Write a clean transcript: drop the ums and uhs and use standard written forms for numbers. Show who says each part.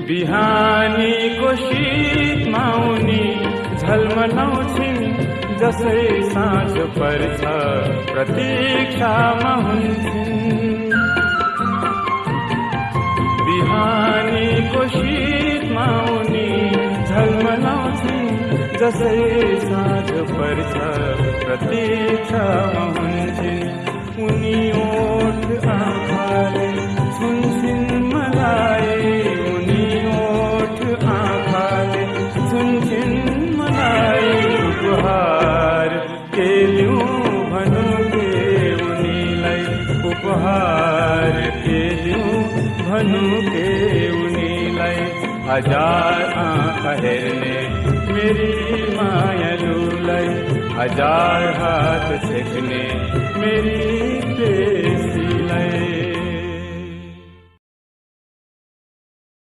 Speaker 1: बिहानीको शीतमा उनी झल्मलाउँछिन्, जसै साँझ पर्छ प्रतीक्षामा हुन्छन्। बिहानीको शीतमा उनी झल्मलाउँछिन्, जसै साँझ पर्छ प्रतीक्षामा हुन्छन्। उनी ओठ आँखाले छुन्छिन् मलाई, उनी ओठ आँखाले छुन्छिन् मलाई। उपहार के लिऊँ भनु के उनीलाई, उपहार के लिऊँ भनु के उनीलाई। हजार आँखा हेर्ने मेरी मायालुलाई, हजार हात छेक्ने मेरी